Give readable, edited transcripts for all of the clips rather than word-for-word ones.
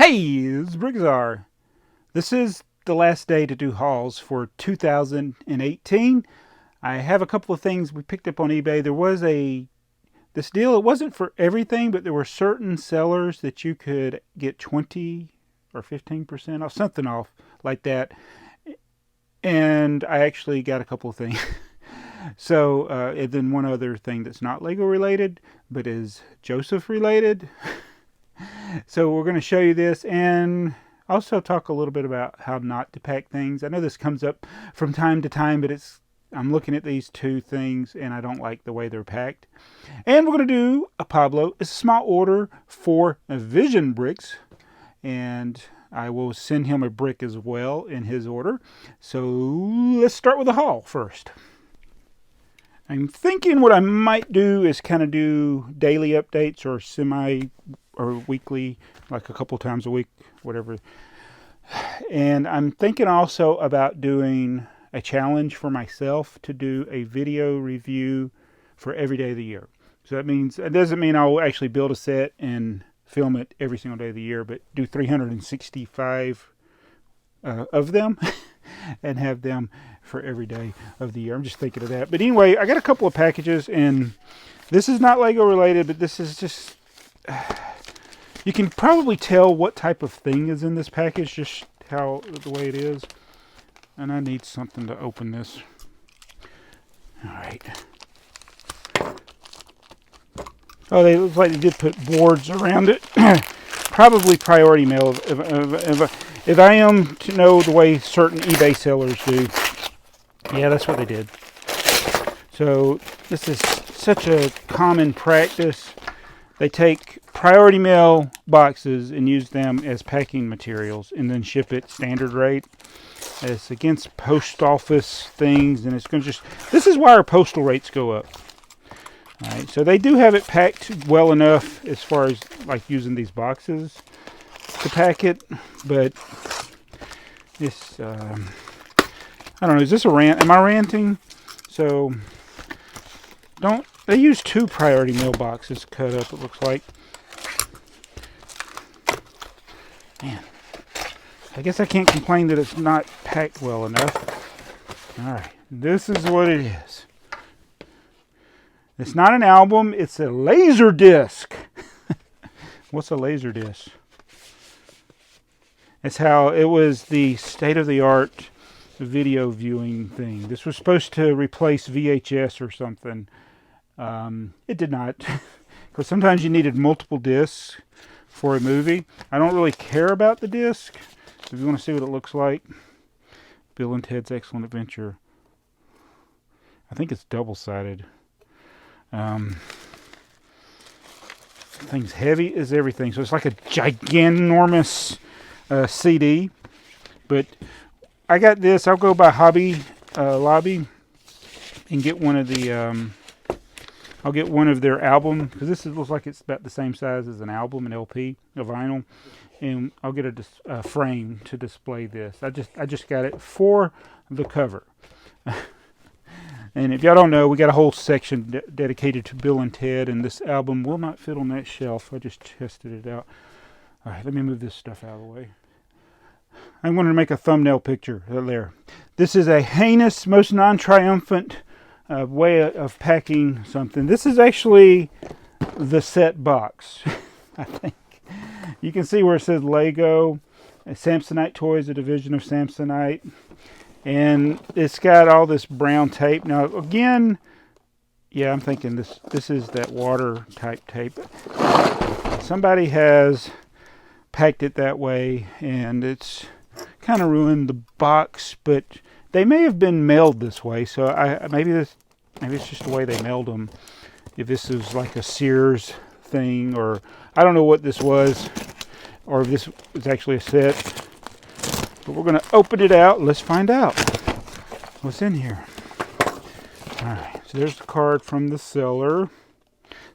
Hey, this is BrickTsar. This is the last day to do hauls for 2018. I have a couple of things we picked up on eBay. There was this deal. It wasn't for everything, but there were certain sellers that you could get 20 or 15% off, something off like that. And I actually got a couple of things. So, and then one other thing that's not Lego related, but is Joseph related. So we're going to show you this and also talk a little bit about how not to pack things. I know this comes up from time to time, but I'm looking at these two things and I don't like the way they're packed. And we're going to do a Pablo. It's a small order for Vision Bricks, and I will send him a brick as well in his order. So let's start with the haul first. I'm thinking what I might do is kind of do daily updates or or weekly, like a couple times a week, whatever. And I'm thinking also about doing a challenge for myself to do a video review for every day of the year. So that means, it doesn't mean I'll actually build a set and film it every single day of the year, but do 365 of them and have them for every day of the year. I'm just thinking of that. But anyway, I got a couple of packages, and this is not Lego related, but this is just... you can probably tell what type of thing is in this package, just the way it is. And I need something to open this. All right. Oh, they look like they did put boards around it. Probably priority mail. If I am to know the way certain eBay sellers do. Yeah, that's what they did. So this is such a common practice. They take priority mail boxes and use them as packing materials and then ship it standard rate. It's against post office things, and it's going to just... this is why our postal rates go up. All right, so they do have it packed well enough as far as like using these boxes to pack it, but this... I don't know, is this a rant? Am I ranting? So, they use 2 priority mail boxes cut up, it looks like. Man, I guess I can't complain that it's not packed well enough. Alright, this is what it is. It's not an album, it's a laser disc. What's a laser disc? It's how it was the state-of-the-art video viewing thing. This was supposed to replace VHS or something. It did not, because sometimes you needed multiple discs for a movie. I don't really care about the disc. If you want to see what it looks like, Bill and Ted's Excellent Adventure. I think it's double-sided. Thing's heavy as everything, so it's like a gigantormous CD. But I got this. I'll go by Hobby Lobby and get one of the... I'll get one of their album, because this looks like it's about the same size as an album, an LP, a vinyl, and I'll get a frame to display this. I just got it for the cover. And if y'all don't know, we got a whole section dedicated to Bill and Ted, and this album will not fit on that shelf. I just tested it out. All right, let me move this stuff out of the way. I'm going to make a thumbnail picture there. This is a heinous, most non-triumphant way of packing something. This is actually the set box, I think. You can see where it says Lego, Samsonite Toys, a division of Samsonite, and it's got all this brown tape. Now again, yeah, I'm thinking this is that water type tape. Somebody has packed it that way, and it's kind of ruined the box, but they may have been mailed this way, so maybe it's just the way they mailed them. If this is like a Sears thing, or I don't know what this was, or if this was actually a set. But we're going to open it out. Let's find out what's in here. Alright, so there's the card from the seller.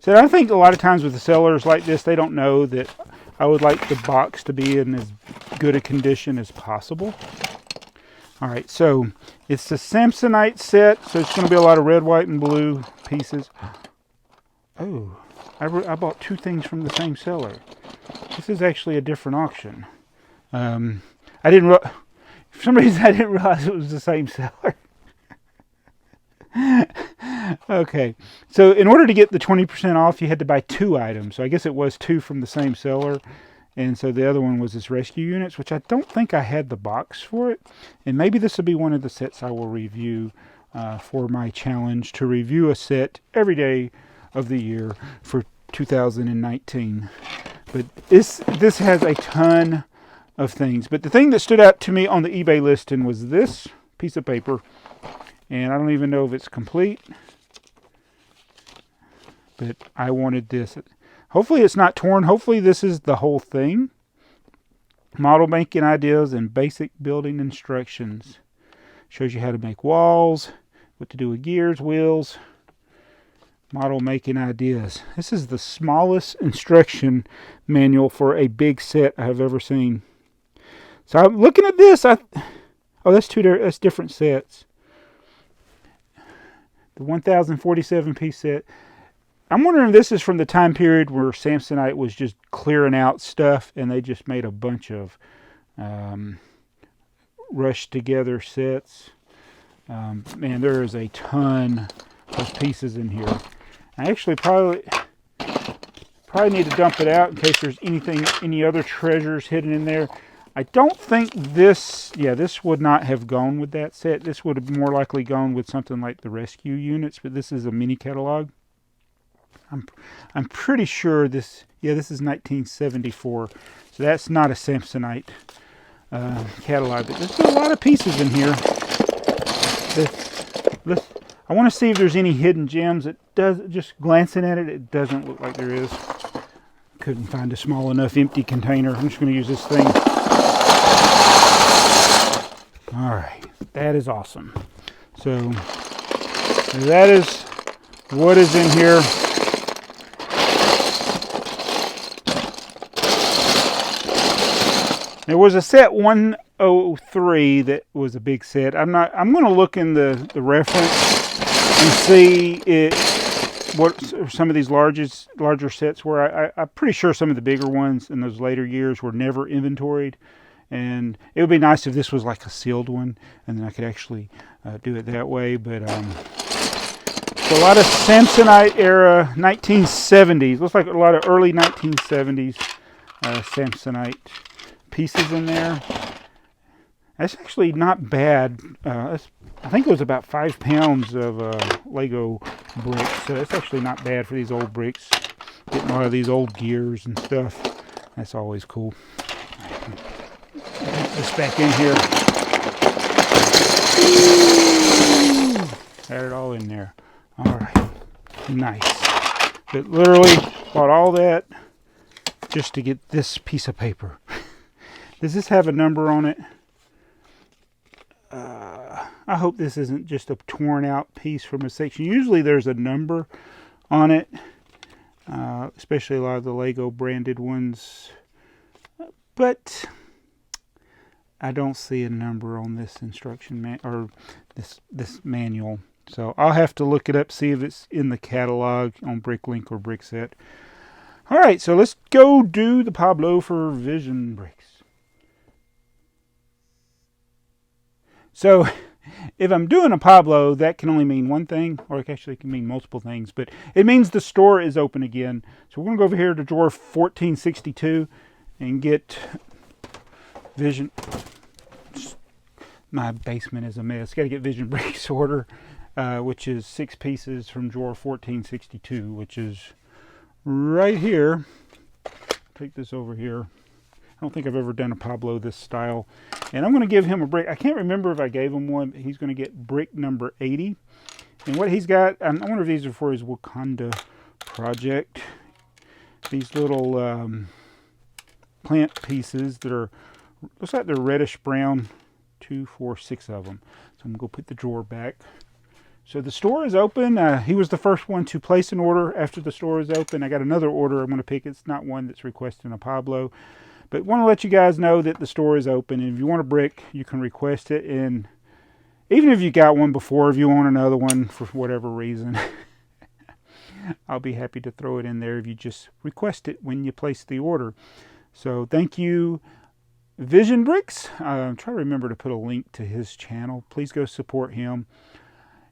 So I think a lot of times with the sellers like this, they don't know that I would like the box to be in as good a condition as possible. Alright, so it's the Samsonite set, so it's going to be a lot of red, white, and blue pieces. Oh, I bought 2 things from the same seller. This is actually a different auction. I didn't. For some reason, I didn't realize it was the same seller. Okay, so in order to get the 20% off, you had to buy 2 items. So I guess it was 2 from the same seller. And so the other one was this rescue units, which I don't think I had the box for it. And maybe this will be one of the sets I will review for my challenge to review a set every day of the year for 2019. But this has a ton of things. But the thing that stood out to me on the eBay listing was this piece of paper. And I don't even know if it's complete. But I wanted this. Hopefully it's not torn. Hopefully this is the whole thing. Model making ideas and basic building instructions. Shows you how to make walls, what to do with gears, wheels. Model making ideas. This is the smallest instruction manual for a big set I have ever seen. So I'm looking at this. Oh, that's that's different sets. The 1047 piece set. I'm wondering if this is from the time period where Samsonite was just clearing out stuff and they just made a bunch of rushed together sets. Man, there is a ton of pieces in here. I actually probably need to dump it out in case there's any other treasures hidden in there. I don't think this would not have gone with that set. This would have more likely gone with something like the rescue units, but this is a mini catalog. I'm pretty sure this is 1974, so that's not a Samsonite catalog. But there's a lot of pieces in here. I want to see if there's any hidden gems. Just glancing at it, it doesn't look like there is. Couldn't find a small enough empty container. I'm just going to use this thing. All right, that is awesome. So that is what is in here. There was a set 103 that was a big set. I'm going to look in the reference and see what some of these larger sets were. I'm pretty sure some of the bigger ones in those later years were never inventoried. And it would be nice if this was like a sealed one, and then I could actually do it that way. But so a lot of Samsonite era 1970s. Looks like a lot of early 1970s Samsonite pieces in there. That's actually not bad. I think it was about 5 pounds of Lego bricks, so that's actually not bad for these old bricks. Getting a lot of these old gears and stuff. That's always cool. Put this back in here. Got it all in there. All right, nice. But literally bought all that just to get this piece of paper. Does this have a number on it? I hope this isn't just a torn out piece from a section. Usually there's a number on it, especially a lot of the Lego branded ones. But I don't see a number on this instruction or this manual. So I'll have to look it up, see if it's in the catalog on Bricklink or BrickTsar. All right, so let's go do the Pablo for Vision Bricks. So if I'm doing a Pablo, that can only mean one thing, or it actually can mean multiple things, but it means the store is open again. So we're going to go over here to drawer 1462 and get Vision. My basement is a mess. Got to get Vision Bricks order, which is 6 pieces from drawer 1462, which is right here. Take this over here. I don't think I've ever done a Pablo this style. And I'm going to give him a brick. I can't remember if I gave him one. He's going to get brick number 80. And what he's got, I wonder if these are for his Wakanda project. These little plant pieces that are, looks like they're reddish brown. 2, 4, 6 of them. So I'm going to go put the drawer back. So the store is open. He was the first one to place an order after the store is open. I got another order I'm going to pick. It's not one that's requesting a Pablo. But want to let you guys know that the store is open. And if you want a brick, you can request it. And even if you got one before, if you want another one for whatever reason, I'll be happy to throw it in there if you just request it when you place the order. So thank you, Vision Bricks. Try to remember to put a link to his channel. Please go support him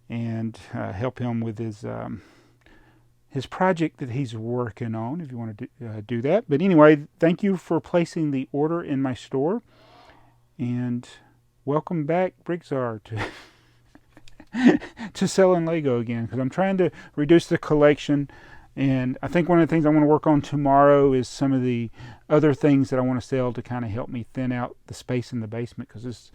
and help him with his project that he's working on, if you want to do that. But anyway, thank you for placing the order in my store, and welcome back, BrickTsar, to selling Lego again, because I'm trying to reduce the collection. And I think one of the things I want to work on tomorrow is some of the other things that I want to sell to kind of help me thin out the space in the basement, because it's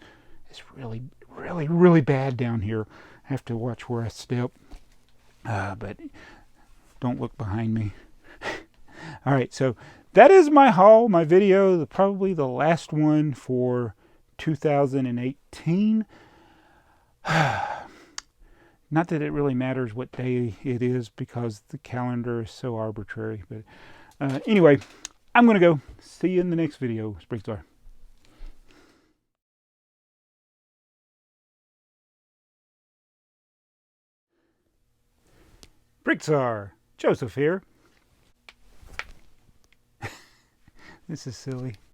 really, really, really bad down here. I have to watch where I step, but don't look behind me. All right, so that is my haul, my video, probably the last one for 2018. Not that it really matters what day it is, because the calendar is so arbitrary. But anyway, I'm going to go. See you in the next video. It's BrickTsar. BrickTsar. Joseph here. This is silly.